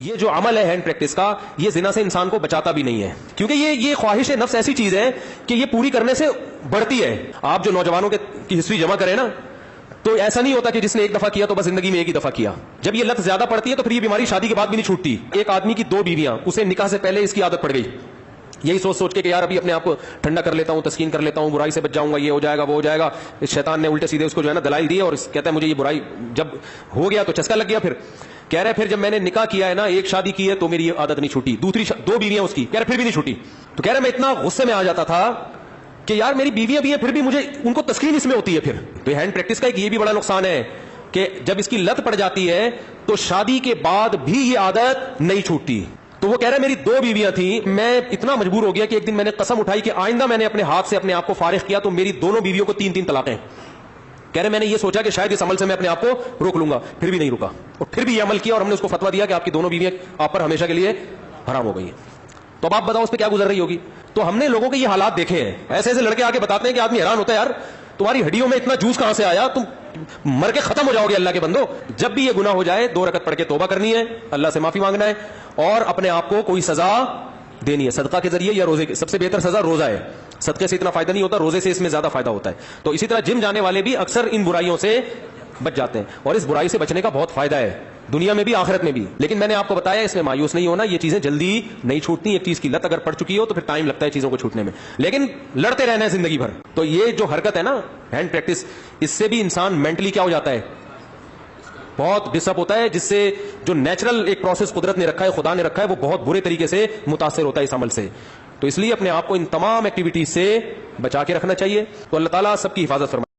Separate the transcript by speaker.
Speaker 1: یہ جو عمل ہے ہینڈ پریکٹس کا، یہ زنا سے انسان کو بچاتا بھی نہیں ہے، کیونکہ یہ خواہش نفس ایسی چیز ہے کہ یہ پوری کرنے سے بڑھتی ہے۔ آپ جو نوجوانوں کی ہسٹری جمع کریں نا، تو ایسا نہیں ہوتا کہ جس نے ایک دفعہ کیا تو بس زندگی میں ایک ہی دفعہ کیا۔ جب یہ لت زیادہ پڑتی ہے تو پھر یہ بیماری شادی کے بعد بھی نہیں چھوٹتی۔ ایک آدمی کی 2 بیویاں، اسے نکاح سے پہلے اس کی عادت پڑ گئی، یہی سوچ کے کہ یار ابھی اپنے آپ کو ٹھنڈا کر لیتا ہوں، تسکین کر لیتا ہوں، برائی سے بچ جاؤں گا، یہ ہو جائے گا وہ ہو جائے گا۔ شیطان نے الٹے سیدھے اس کو جو ہے نا دلائل دیے، اور کہتا ہے مجھے یہ برائی جب ہو گیا تو چسکا لگ گیا۔ پھر کہہ رہے پھر جب میں نے نکاح کیا ہے نا، ایک شادی کی ہے تو میری یہ عادت نہیں چھوٹی، دوسری 2 بیویاں اس کی، کہہ رہے پھر بھی نہیں چھوٹی۔ تو کہہ رہے میں اتنا غصے میں آ جاتا تھا کہ یار میری بیویاں بھی ہیں پھر بھی مجھے ان کو تسکین اس میں ہوتی ہے۔ پھر تو ہینڈ پریکٹس کا ایک یہ بھی بڑا نقصان ہے کہ جب اس کی لت پڑ جاتی ہے تو شادی کے بعد بھی یہ عادت نہیں چھوٹتی۔ تو وہ کہہ رہے میری 2 بیویاں تھیں، میں اتنا مجبور ہو گیا کہ ایک دن میں نے قسم اٹھائی کہ آئندہ میں نے اپنے ہاتھ سے اپنے آپ کو فارغ کیا تو میری دونوں بیویوں کو 3 طلاقیں۔ کہہ رہے میں نے یہ سوچا کہ شاید اس عمل سے میں اپنے آپ کو روک لوں گا، پھر بھی نہیں رکا، اور پھر بھی یہ عمل کیا، اور ہم نے اس کو فتویٰ دیا کہ آپ کی دونوں بیویاں آپ پر ہمیشہ کے لیے حرام ہو گئی ہیں۔ تو اب آپ بتاؤ اس پہ کیا گزر رہی ہوگی۔ تو ہم نے لوگوں کے یہ حالات دیکھے ہیں، ایسے ایسے لڑکے آ کے بتاتے ہیں کہ آدمی حیران ہوتا ہے، یار تمہاری ہڈیوں میں اتنا جوس کہاں سے آیا، تم مر کے ختم ہو جاؤ گے اللہ کے بندو۔ جب بھی یہ گناہ ہو جائے 2 رکعت پڑھ کے توبہ کرنی ہے، اللہ سے معافی مانگنا ہے، اور اپنے آپ کو کوئی سزا دینی ہے، صدقہ کے ذریعے یا روزے کے۔ سب سے بہتر سزا روزہ ہے، صدقے سے اتنا فائدہ نہیں ہوتا، روزے سے اس میں زیادہ فائدہ ہوتا ہے۔ تو اسی طرح جم جانے والے بھی اکثر ان برائیوں سے بچ جاتے ہیں، اور اس برائی سے بچنے کا بہت فائدہ ہے دنیا میں بھی آخرت میں بھی۔ لیکن میں نے آپ کو بتایا اس میں مایوس نہیں ہونا، یہ چیزیں جلدی نہیں چھوٹتی۔ ایک چیز کی لت اگر پڑ چکی ہو تو پھر ٹائم لگتا ہے چیزوں کو چھوٹنے میں، لیکن لڑتے رہنا ہے زندگی بھر۔ تو یہ جو حرکت ہے نا ہینڈ پریکٹس، اس سے بھی انسان مینٹلی کیا ہو جاتا ہے، بہت ڈسٹرب ہوتا ہے، جس سے جو نیچرل ایک پروسیس قدرت نے رکھا ہے، خدا نے رکھا ہے، وہ بہت برے طریقے سے متاثر ہوتا ہے اس عمل سے۔ تو اس لیے اپنے آپ کو ان تمام ایکٹیویٹیز سے بچا کے رکھنا چاہیے۔ تو اللہ تعالیٰ سب کی حفاظت فرمائے۔